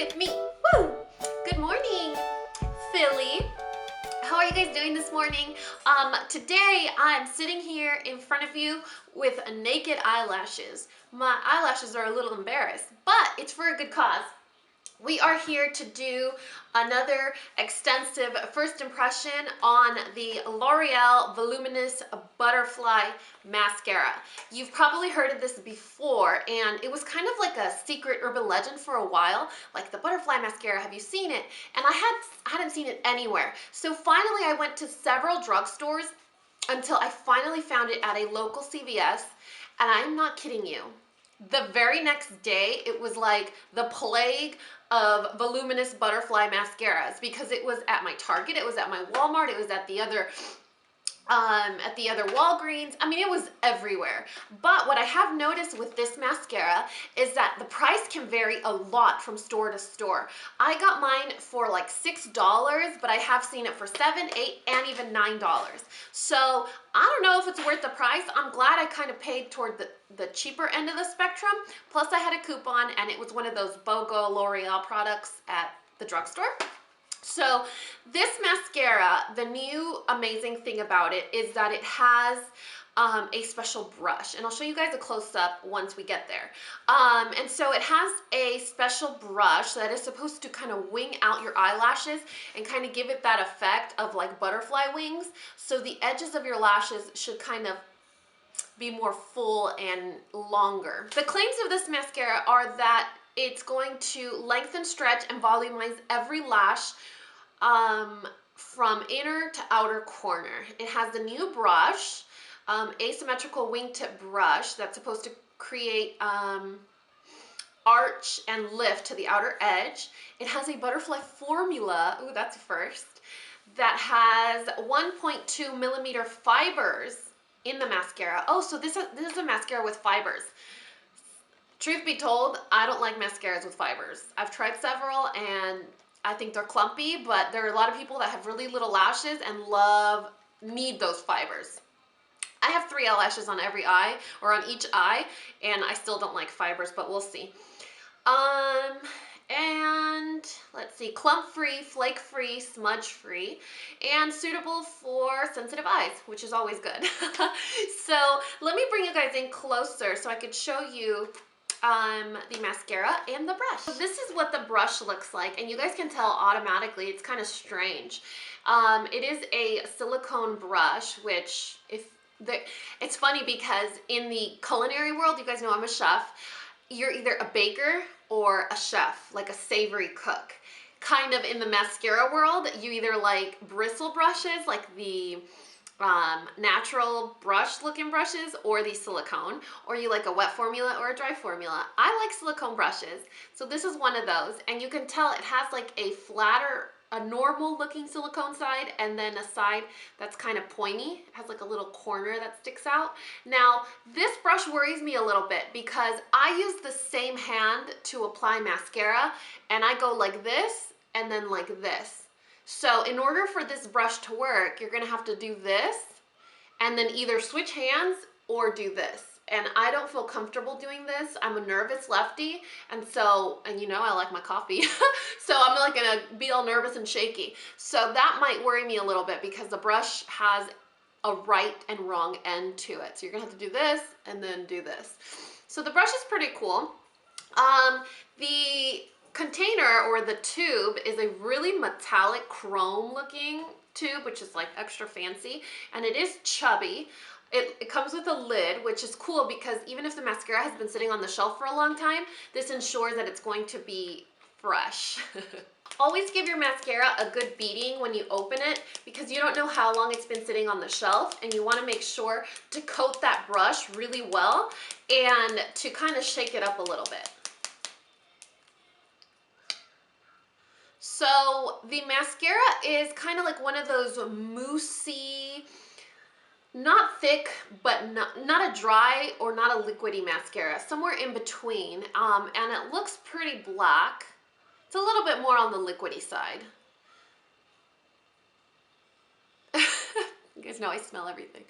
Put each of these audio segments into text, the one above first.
with me. Woo! Good morning, Philly. How are you guys doing this morning? Today I'm sitting here in front of you with naked eyelashes. My eyelashes are a little embarrassed, but it's for a good cause. We are here to do another extensive first impression on the L'Oreal Voluminous Butterfly Mascara. You've probably heard of this before, and it was kind of like a secret urban legend for a while, like the butterfly mascara, have you seen it? And I hadn't seen it anywhere. So finally I went to several drugstores until I finally found it at a local CVS, and I'm not kidding you. The very next day, it was like the plague of voluminous butterfly mascaras, because it was at my Target, it was at my Walmart, it was at the other Walgreens. I mean, it was everywhere. But what I have noticed with this mascara is that the price can vary a lot from store to store. I got mine for like $6, but I have seen it for $7, $8, and even $9. So I don't know if it's worth the price. I'm glad I kind of paid toward the cheaper end of the spectrum. Plus I had a coupon, and it was one of those BOGO L'Oreal products at the drugstore. So this mascara, the new amazing thing about it is that it has a special brush, and I'll show you guys a close-up once we get there. And so it has a special brush that is supposed to kind of wing out your eyelashes and kind of give it that effect of like butterfly wings. So the edges of your lashes should kind of be more full and longer. The claims of this mascara are that it's going to lengthen, stretch, and volumize every lash from inner to outer corner. It has the new brush, asymmetrical wingtip brush that's supposed to create arch and lift to the outer edge. It has a butterfly formula, ooh, that's a first, that has 1.2 millimeter fibers in the mascara. Oh, so this is a mascara with fibers. Truth be told, I don't like mascaras with fibers. I've tried several and I think they're clumpy, but there are a lot of people that have really little lashes and need those fibers. I have 3 eyelashes on every eye, or on each eye, and I still don't like fibers, but we'll see. And let's see, clump-free, flake-free, smudge-free, and suitable for sensitive eyes, which is always good. So let me bring you guys in closer so I could show you the mascara and the brush. So this is what the brush looks like, and you guys can tell automatically it's kind of strange. It is a silicone brush, which it's funny because in the culinary world, you guys know I'm a chef, you're either a baker or a chef, like a savory cook. Kind of in the mascara world, you either like bristle brushes, like the natural brush looking brushes, or the silicone, or you like a wet formula or a dry formula. I like silicone brushes, so this is one of those, and you can tell it has like a flatter, a normal looking silicone side, and then a side that's kind of pointy. It has like a little corner that sticks out. Now this brush worries me a little bit because I use the same hand to apply mascara, and I go like this and then like this. So in order for this brush to work, you're gonna have to do this and then either switch hands or do this. And I don't feel comfortable doing this. I'm a nervous lefty, and you know I like my coffee. So I'm like gonna be all nervous and shaky. So that might worry me a little bit because the brush has a right and wrong end to it. So you're gonna have to do this and then do this. So the brush is pretty cool. The container, or the tube, is a really metallic chrome looking tube, which is like extra fancy, and it is chubby. It comes with a lid, which is cool because even if the mascara has been sitting on the shelf for a long time, this ensures that it's going to be fresh. Always give your mascara a good beating when you open it, because you don't know how long it's been sitting on the shelf, and you want to make sure to coat that brush really well and to kind of shake it up a little bit. So the mascara is kind of like one of those moussey, not thick, but not a dry or not a liquidy mascara, somewhere in between, and it looks pretty black. It's a little bit more on the liquidy side. You guys know I smell everything.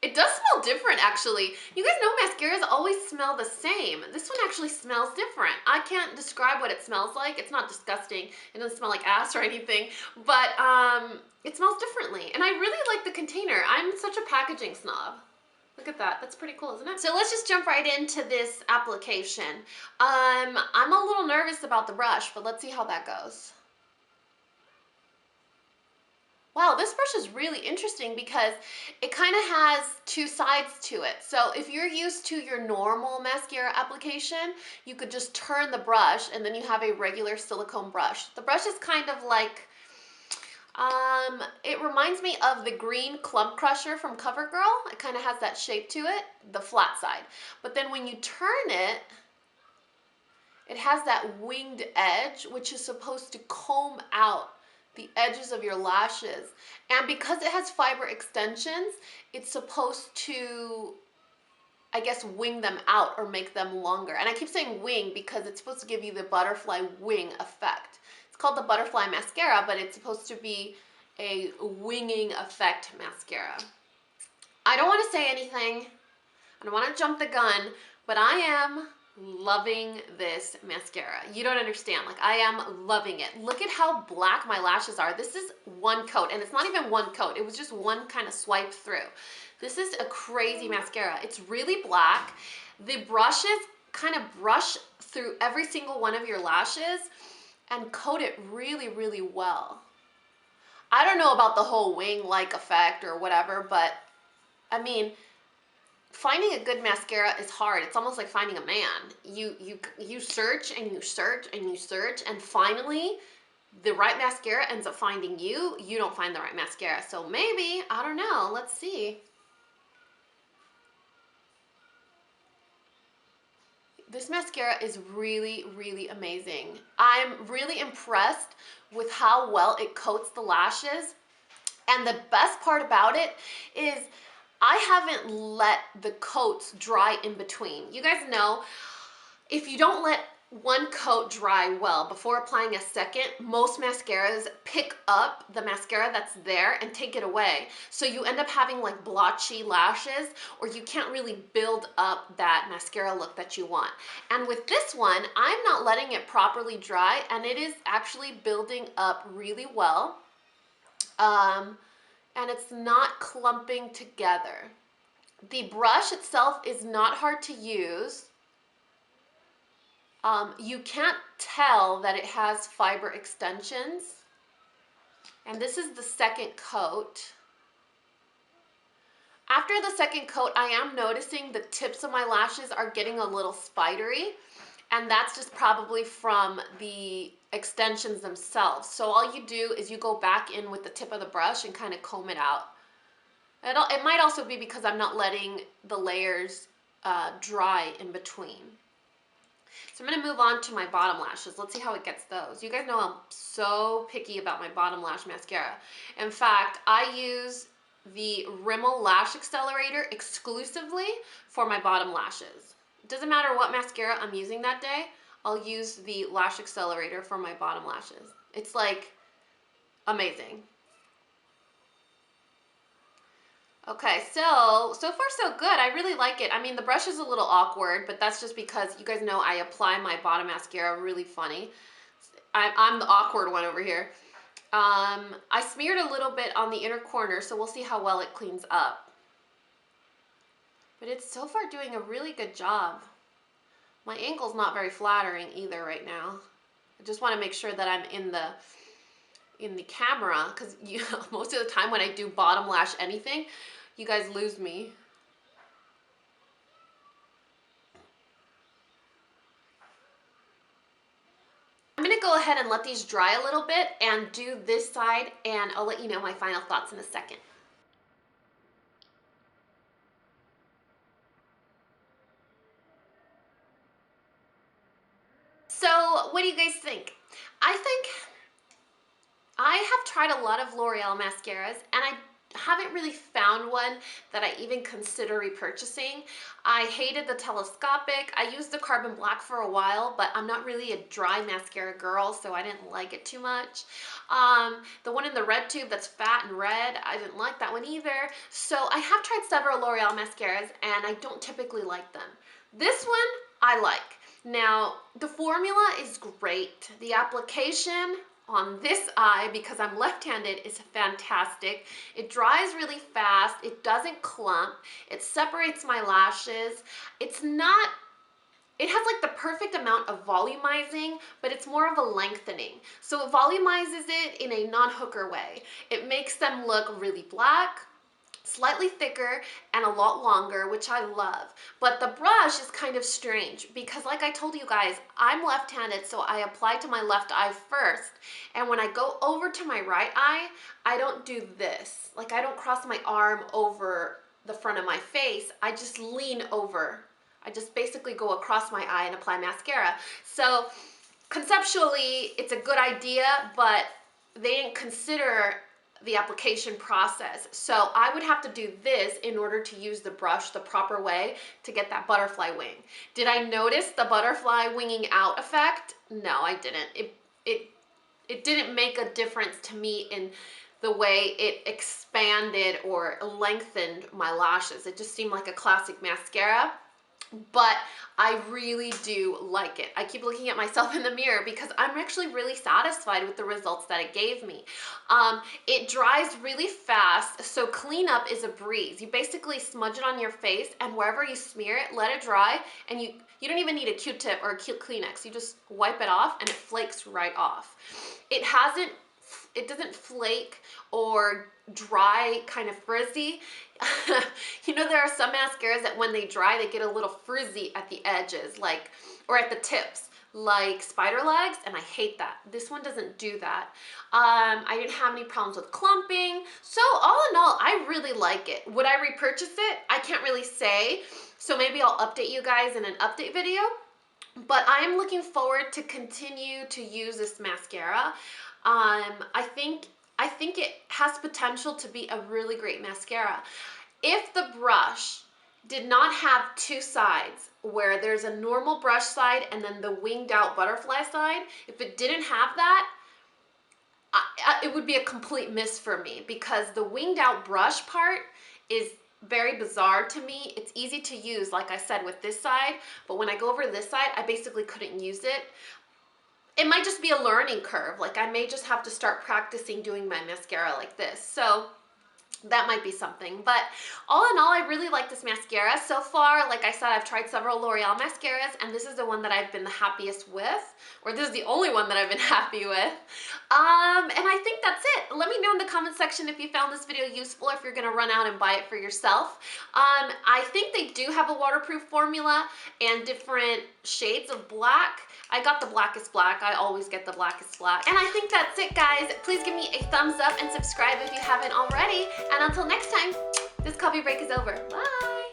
It does smell different actually. You guys know mascaras always smell the same. This one actually smells different. I can't describe what it smells like. It's not disgusting. It doesn't smell like ass or anything, but it smells differently. And I really like the container. I'm such a packaging snob. Look at that. That's pretty cool, isn't it? So let's just jump right into this application. I'm a little nervous about the brush, but let's see how that goes. Wow, this brush is really interesting because it kind of has two sides to it. So if you're used to your normal mascara application, you could just turn the brush and then you have a regular silicone brush. The brush is kind of like, it reminds me of the green clump crusher from CoverGirl. It kind of has that shape to it, the flat side. But then when you turn it, it has that winged edge, which is supposed to comb out the edges of your lashes. And because it has fiber extensions, it's supposed to, I guess, wing them out or make them longer. And I keep saying wing because it's supposed to give you the butterfly wing effect. It's called the butterfly mascara, but it's supposed to be a winging effect mascara. I don't want to say anything. I don't want to jump the gun, but I am loving this mascara. You don't understand. Like, I am loving it. Look at how black my lashes are. This is one coat, and it's not even one coat. It was just one kind of swipe through. This is a crazy mascara. It's really black. The brushes kind of brush through every single one of your lashes and coat it really, really well. I don't know about the whole wing-like effect or whatever, but I mean, finding a good mascara is hard. It's almost like finding a man. You search and you search and you search, and finally the right mascara ends up finding you. You don't find the right mascara. So maybe, I don't know, let's see. This mascara is really, really amazing. I'm really impressed with how well it coats the lashes. And the best part about it is I haven't let the coats dry in between. You guys know, if you don't let one coat dry well before applying a second, most mascaras pick up the mascara that's there and take it away. So you end up having like blotchy lashes, or you can't really build up that mascara look that you want. And with this one, I'm not letting it properly dry, and it is actually building up really well. And it's not clumping together. The brush itself is not hard to use. You can't tell that it has fiber extensions. And this is the second coat. After the second coat, I am noticing the tips of my lashes are getting a little spidery. And that's just probably from the extensions themselves. So all you do is you go back in with the tip of the brush and kind of comb it out. It might also be because I'm not letting the layers dry in between. So I'm going to move on to my bottom lashes. Let's see how it gets those. You guys know I'm so picky about my bottom lash mascara. In fact, I use the Rimmel Lash Accelerator exclusively for my bottom lashes. It doesn't matter what mascara I'm using that day, I'll use the Lash Accelerator for my bottom lashes. It's like amazing. Okay, so far so good. I really like it. I mean, the brush is a little awkward, but that's just because you guys know I apply my bottom mascara really funny. I'm the awkward one over here. I smeared a little bit on the inner corner, so we'll see how well it cleans up. But it's so far doing a really good job. My ankle's not very flattering either right now. I just want to make sure that I'm in the camera, because most of the time when I do bottom lash anything, you guys lose me. I'm going to go ahead and let these dry a little bit and do this side, and I'll let you know my final thoughts in a second. So what do you guys think? I think I have tried a lot of L'Oreal mascaras, and I haven't really found one that I even consider repurchasing. I hated the telescopic. I used the carbon black for a while, but I'm not really a dry mascara girl, so I didn't like it too much. The one in the red tube that's fat and red, I didn't like that one either. So I have tried several L'Oreal mascaras and I don't typically like them. This one I like. Now, the formula is great. The application on this eye, because I'm left-handed, is fantastic. It dries really fast. It doesn't clump. It separates my lashes. It has like the perfect amount of volumizing, but it's more of a lengthening. So it volumizes it in a non-hooker way. It makes them look really black, slightly thicker, and a lot longer, which I love. But the brush is kind of strange because, like I told you guys, I'm left-handed, so I apply to my left eye first. And when I go over to my right eye, I don't do this. Like, I don't cross my arm over the front of my face. I just lean over. I just basically go across my eye and apply mascara. So conceptually, it's a good idea, but they didn't consider the application process. So I would have to do this in order to use the brush the proper way to get that butterfly wing. Did I notice the butterfly winging out effect? No, I didn't. It didn't make a difference to me in the way it expanded or lengthened my lashes. It just seemed like a classic mascara. But I really do like it. I keep looking at myself in the mirror because I'm actually really satisfied with the results that it gave me. It dries really fast, so cleanup is a breeze. You basically smudge it on your face, and wherever you smear it, let it dry, and you don't even need a Q-tip or a Kleenex. You just wipe it off and it flakes right off. It doesn't flake or dry kind of frizzy. You know, there are some mascaras that when they dry, they get a little frizzy at the edges, like, or at the tips, like spider legs, and I hate that. This one doesn't do that. I didn't have any problems with clumping. So all in all, I really like it. Would I repurchase it? I can't really say. So maybe I'll update you guys in an update video. But I am looking forward to continue to use this mascara. I think it has potential to be a really great mascara. If the brush did not have two sides, where there's a normal brush side and then the winged out butterfly side, if it didn't have that, it would be a complete miss for me, because the winged out brush part is very bizarre to me. It's easy to use, like I said, with this side, but when I go over to this side, I basically couldn't use it. It might just be a learning curve. Like, I may just have to start practicing doing my mascara like this. So that might be something. But all in all, I really like this mascara. So far, like I said, I've tried several L'Oreal mascaras, and this is the one that I've been the happiest with, or this is the only one that I've been happy with. And I think that's it. Let me know in the comment section if you found this video useful, if you're gonna run out and buy it for yourself. I think they do have a waterproof formula and different shades of black. I got the blackest black. I always get the blackest black. And I think that's it, guys. Please give me a thumbs up and subscribe if you haven't already. And until next time, this coffee break is over. Bye.